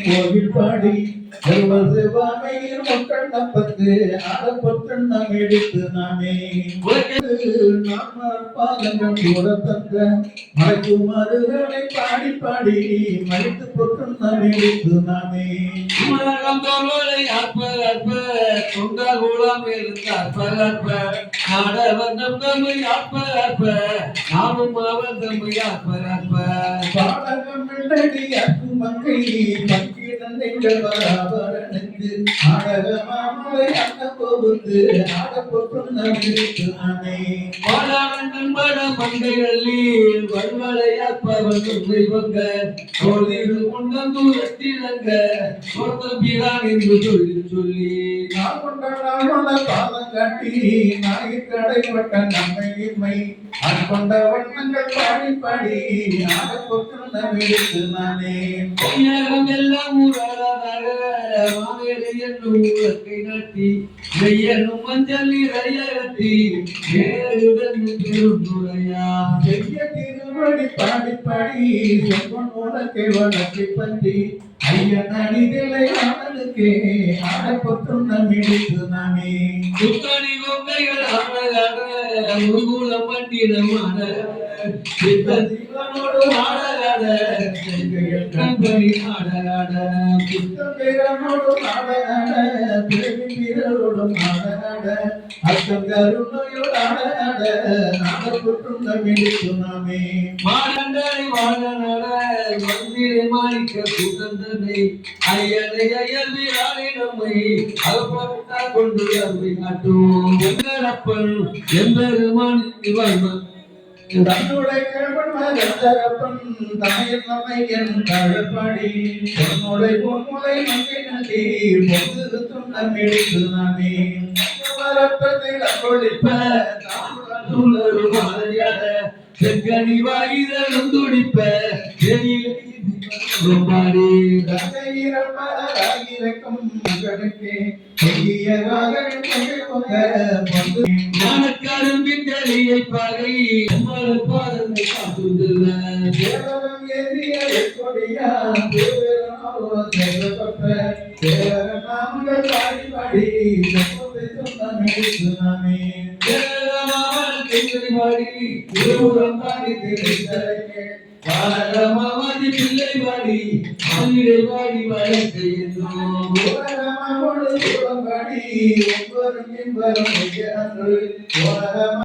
கோவில் பாடி செல்வசிவாமையில் மக்கள் நம்பத்து ஆடப்பட்டு நாம் எடுத்து நாமே பாதங்கள் கூட தந்த மலைக்குமாறுகளை பாடி பாடி மடித்து போட்டு நாம் எடுத்து நாமே பாடகம் மங்கை பங்கிடங்கள் வராபரனுக்கு ஆடகமாமலை அண்ண போகுது ஆடப்பொட்டு நம்பிட்டு நானே பாடவன் பட மங்கைகளில் வல்வளையாப்பவன் தெய்வங்க கோதிடு முன்னந்தூரத்திலங்க பிரான் என்று சொல்லி சொல்லி நான் கொண்ட பாதம் காட்டி நாய் கடைப்பட்ட நம்மையின்மை அன்பொண்ட வண்ணங்கள் பாடி பாடி ஆடப்பொட்டு நம்பிட்டு நானே எல்லாம் ஊரகை நட்டி வெய்யனும் மஞ்சள் நிறையட்டி பெருந்துரையா பெரிய திருவடி பாடி பாடி சொன்னோனக்கே வழக்கை பற்றி ஐயன் அடிகளை ஆனதுக்கே ஆடப்பட்டு நம்பிடுத்து நாமே சுத்தனி கொங்கைகள் ஆனதாக முருகுலம் பண்டிடமான சித்தனோடு ஆடலாட கண்படி ஆடலாட சித்தனோடு ஆடலாட பிறவி வீரரோடு ஆடலாட அத்தம் கருணையோடு ஆடலாட ஆடப்பட்டு நம்பிடுத்து நாமே மாடண்டரை வாழலாட மந்திரை மாணிக்க சுதந்தனை ஐயனை அயல் வீராளி நம்மை அகப்பட்டா கொண்டு அருமை காட்டும் எங்களப்பன் எம்பெருமான் வாழ்வன் தன்னுடைய கணவன் தாயின் நம்மை என் கழப்பாடி பொன்னுடைய பொன்முலை மங்கை நதி பொது துண்ணமிடித்து நாமே வரப்பதில் அக்கொழிப்ப செங்கனி வாயிலும் துடிப்ப கரும்பின் தலையை பாறை பாதனை காட்டுதல்ல வாழமாதி பிள்ளை வாடி மனிதை வாடி வழக்கை ஒவ்வொரு